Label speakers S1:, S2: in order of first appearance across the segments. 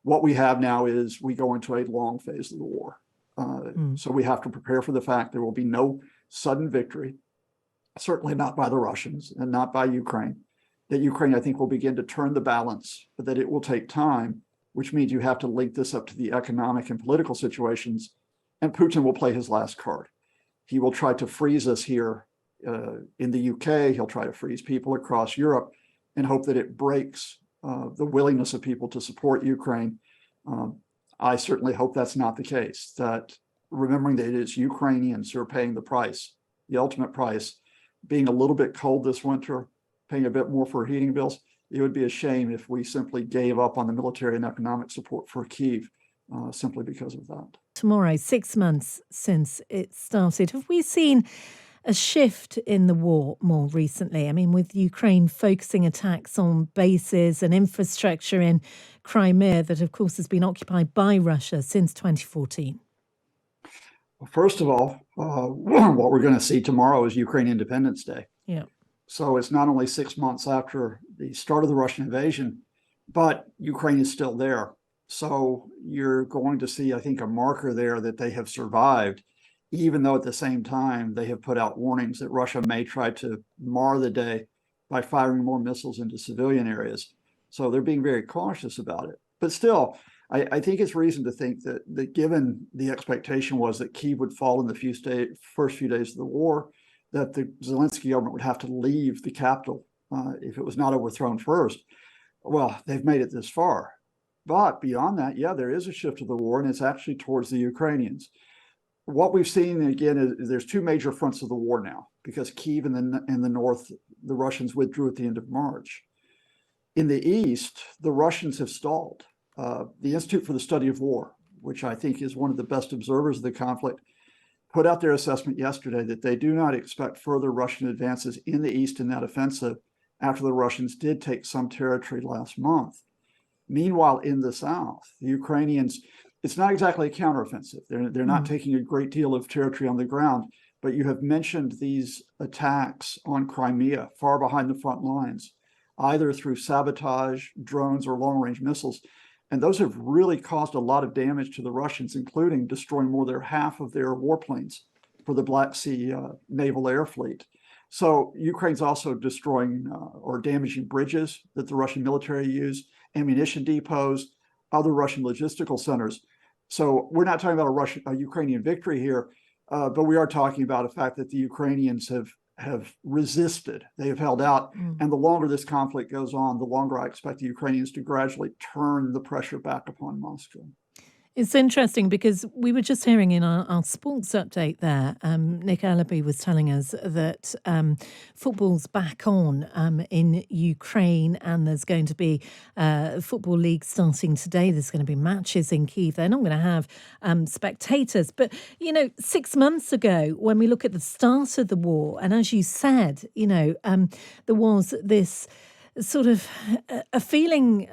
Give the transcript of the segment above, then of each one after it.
S1: What we have now is we go into a long phase of the war. So we have to prepare for the fact there will be no sudden victory, certainly not by the Russians and not by Ukraine. That Ukraine, I think, will begin to turn the balance, but that it will take time, which means you have to link this up to the economic and political situations, and Putin will play his last card. He will try to freeze us here in the UK. He'll try to freeze people across Europe and hope that it breaks the willingness of people to support Ukraine. I certainly hope that's not the case, that remembering that it is Ukrainians who are paying the price, the ultimate price, being a little bit cold this winter, paying a bit more for heating bills. It would be a shame if we simply gave up on the military and economic support for Kyiv simply because of that.
S2: Tomorrow, 6 months since it started, have we seen a shift in the war more recently? I mean, with Ukraine focusing attacks on bases and infrastructure in Crimea that, of course, has been occupied by Russia since 2014.
S1: Well, first of all, what we're going to see tomorrow is Ukraine Independence Day.
S2: Yeah.
S1: So it's not only 6 months after the start of the Russian invasion, but Ukraine is still there. So you're going to see, I think, a marker there that they have survived, even though at the same time they have put out warnings that Russia may try to mar the day by firing more missiles into civilian areas. So they're being very cautious about it. But still, I think it's reason to think that given the expectation was that Kyiv would fall in the first few days of the war, that the Zelensky government would have to leave the capital if it was not overthrown first. Well, they've made it this far. But beyond that, yeah, there is a shift of the war, and it's actually towards the Ukrainians. What we've seen, again, is there's two major fronts of the war now, because Kyiv in the north, the Russians withdrew at the end of March. In the east, the Russians have stalled. The Institute for the Study of War, which I think is one of the best observers of the conflict, put out their assessment yesterday that they do not expect further Russian advances in the east in that offensive after the Russians did take some territory last month. Meanwhile, in the south, the Ukrainians, it's not exactly a counteroffensive. They're not taking a great deal of territory on the ground, but you have mentioned these attacks on Crimea, far behind the front lines, either through sabotage, drones, or long-range missiles. And those have really caused a lot of damage to the Russians, including destroying more than half of their warplanes for the Black Sea Naval Air Fleet. So Ukraine's also destroying or damaging bridges that the Russian military use, ammunition depots, other Russian logistical centers. So we're not talking about a Ukrainian victory here, but we are talking about the fact that the Ukrainians have resisted. They have held out. And the longer this conflict goes on, the longer I expect the Ukrainians to gradually turn the pressure back upon Moscow.
S2: It's interesting because we were just hearing in our sports update there, Nick Ellaby was telling us that football's back on in Ukraine, and there's going to be football league starting today. There's going to be matches in Kyiv. They're not going to have spectators. But, 6 months ago, when we look at the start of the war, and as you said, there was this sort of a feeling,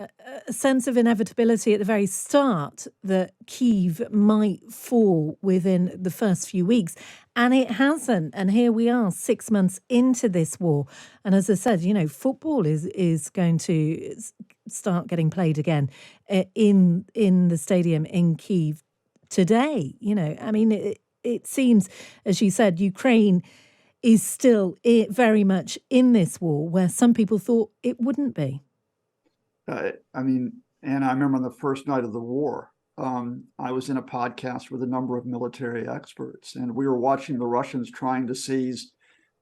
S2: a sense of inevitability at the very start that Kyiv might fall within the first few weeks. And it hasn't. And here we are 6 months into this war. And as I said, football is going to start getting played again in the stadium in Kyiv today. It seems, as you said, Ukraine is still very much in this war where some people thought it wouldn't be.
S1: And I remember on the first night of the war, I was in a podcast with a number of military experts, and we were watching the Russians trying to seize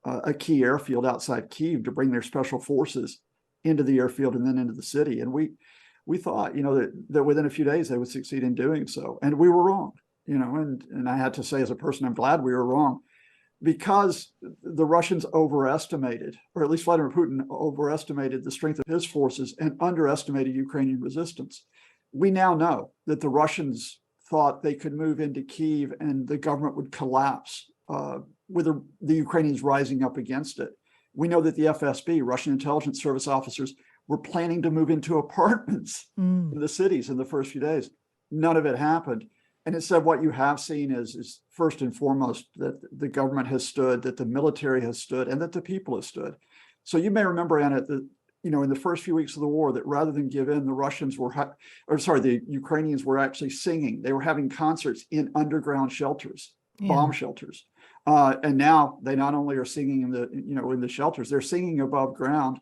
S1: a key airfield outside Kyiv to bring their special forces into the airfield and then into the city. And we thought, that within a few days they would succeed in doing so. And we were wrong, and I had to say as a person, I'm glad we were wrong. Because the Russians overestimated, or at least Vladimir Putin overestimated the strength of his forces and underestimated Ukrainian resistance. We now know that the Russians thought they could move into Kyiv and the government would collapse with the Ukrainians rising up against it. We know that the FSB, Russian intelligence service officers, were planning to move into apartments in the cities in the first few days. None of it happened. And instead, what you have seen is first and foremost that the government has stood, that the military has stood, and that the people have stood. So you may remember, Anna, that in the first few weeks of the war, that rather than give in, the Ukrainians were actually singing. They were having concerts in underground shelters, bomb
S2: Yeah.
S1: shelters. And now they not only are singing in the shelters, they're singing above ground.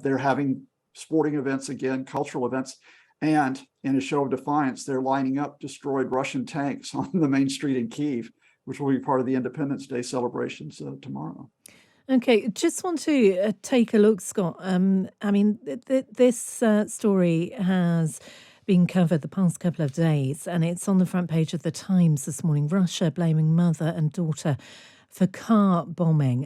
S1: They're having sporting events again, cultural events. And in a show of defiance, they're lining up destroyed Russian tanks on the main street in Kyiv, which will be part of the Independence Day celebrations tomorrow.
S2: Okay, just want to take a look, Scott. I mean, this story has been covered the past couple of days, and it's on the front page of the Times this morning. Russia blaming mother and daughter for car bombing.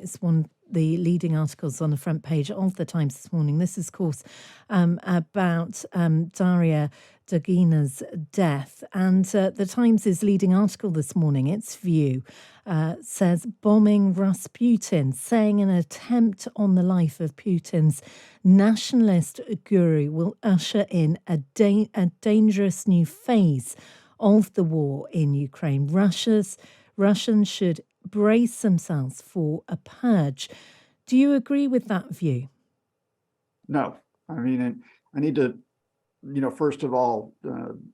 S2: It's one of the leading articles on the front page of the Times this morning. This is, of course, about Daria Dugina's death. And the Times' leading article this morning, its view, says, bombing Rasputin, saying an attempt on the life of Putin's nationalist guru will usher in a dangerous new phase of the war in Ukraine. Russians should brace themselves for a purge. Do you agree with that view?
S1: No, I mean, I need to, first of all,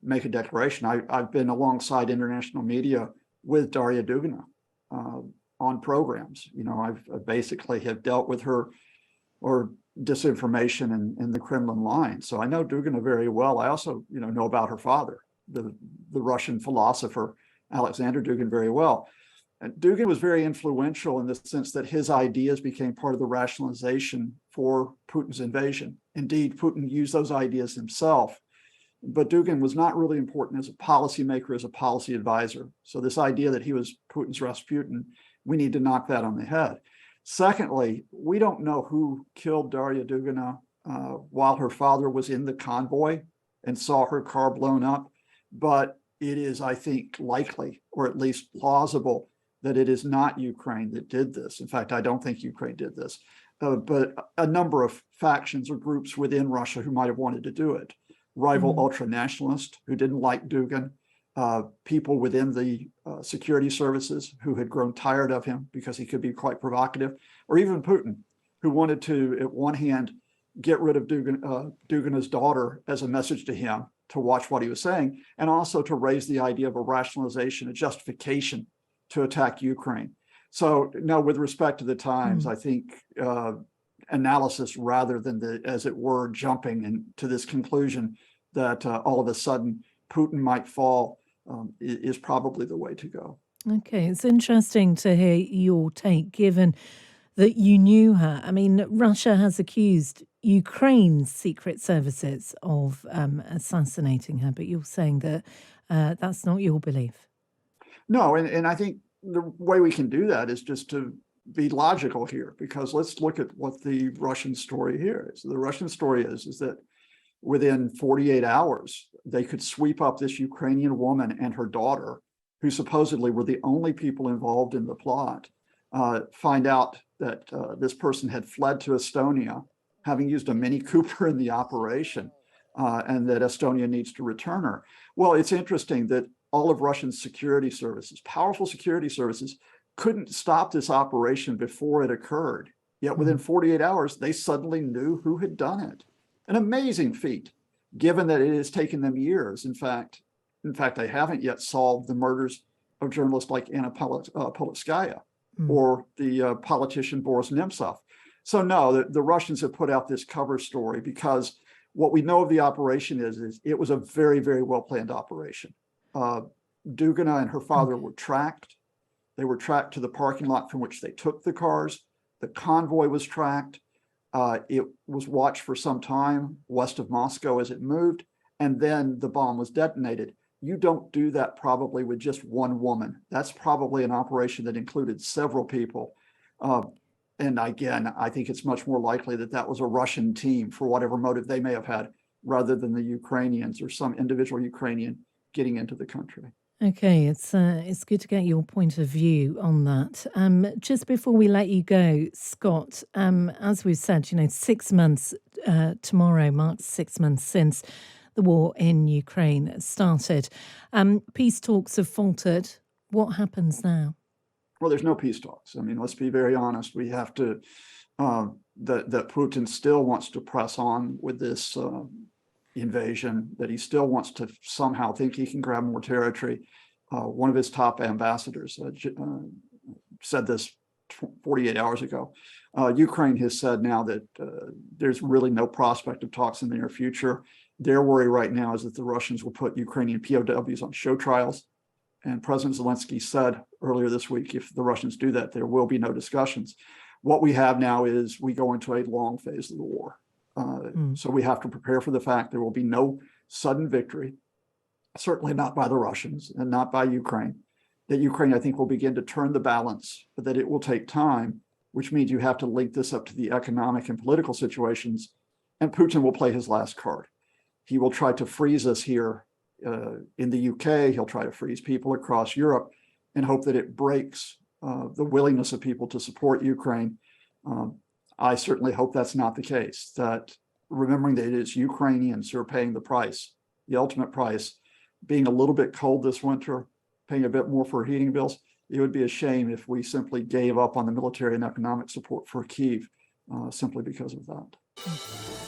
S1: make a declaration. I've been alongside international media with Daria Dugina on programs. I've basically have dealt with her or disinformation and the Kremlin line. So I know Dugina very well. I also, know about her father, the Russian philosopher Alexander Dugin, very well. And Dugin was very influential in the sense that his ideas became part of the rationalization for Putin's invasion. Indeed, Putin used those ideas himself, but Dugin was not really important as a policymaker, as a policy advisor. So this idea that he was Putin's Rasputin, we need to knock that on the head. Secondly, we don't know who killed Daria Dugina while her father was in the convoy and saw her car blown up, but it is, I think, likely, or at least plausible, that it is not Ukraine that did this. In fact, I don't think Ukraine did this, but a number of factions or groups within Russia who might have wanted to do it. Rival ultra-nationalists who didn't like Dugin, people within the security services who had grown tired of him because he could be quite provocative, or even Putin, who wanted to, at one hand, get rid of Dugina's daughter as a message to him to watch what he was saying, and also to raise the idea of a rationalization, a justification to attack Ukraine. So no, with respect to the Times, I think analysis rather than as it were, jumping to this conclusion that all of a sudden Putin might fall is probably the way to go.
S2: Okay, it's interesting to hear your take, given that you knew her. I mean, Russia has accused Ukraine's secret services of assassinating her, but you're saying that that's not your belief.
S1: No, and I think the way we can do that is just to be logical here, because let's look at what the Russian story here is. The Russian story is that within 48 hours, they could sweep up this Ukrainian woman and her daughter, who supposedly were the only people involved in the plot, find out that this person had fled to Estonia, having used a Mini Cooper in the operation, and that Estonia needs to return her. Well, it's interesting that all of Russia's security services, powerful security services, couldn't stop this operation before it occurred. Yet within 48 hours, they suddenly knew who had done it. An amazing feat, given that it has taken them years. In fact, they haven't yet solved the murders of journalists like Anna Politskaya or the politician Boris Nemtsov. So no, the Russians have put out this cover story because what we know of the operation is it was a very, very well-planned operation. Dugina and her father were tracked. They were tracked to the parking lot from which they took the cars. The convoy was tracked. It was watched for some time west of Moscow as it moved, and then the bomb was detonated. You don't do that probably with just one woman. That's probably an operation that included several people. And again, I think it's much more likely that that was a Russian team for whatever motive they may have had, rather than the Ukrainians or some individual Ukrainian getting into the country.
S2: Okay, it's good to get your point of view on that. Just before we let you go, Scott, as we've said, 6 months tomorrow marks 6 months since the war in Ukraine started. Peace talks have faltered. What happens now?
S1: Well, there's no peace talks. I mean, let's be very honest. We have to that Putin still wants to press on with this invasion, that he still wants to somehow think he can grab more territory. One of his top ambassadors said this 48 hours ago. Ukraine has said now that there's really no prospect of talks in the near future. Their worry right now is that the Russians will put Ukrainian POWs on show trials. And President Zelensky said earlier this week, if the Russians do that, there will be no discussions. What we have now is we go into a long phase of the war. So we have to prepare for the fact there will be no sudden victory, certainly not by the Russians and not by Ukraine. That Ukraine, I think, will begin to turn the balance, but that it will take time, which means you have to link this up to the economic and political situations. And Putin will play his last card. He will try to freeze us here in the UK. He'll try to freeze people across Europe and hope that it breaks the willingness of people to support Ukraine. I certainly hope that's not the case, that remembering that it is Ukrainians who are paying the price, the ultimate price, being a little bit cold this winter, paying a bit more for heating bills. It would be a shame if we simply gave up on the military and economic support for Kyiv simply because of that.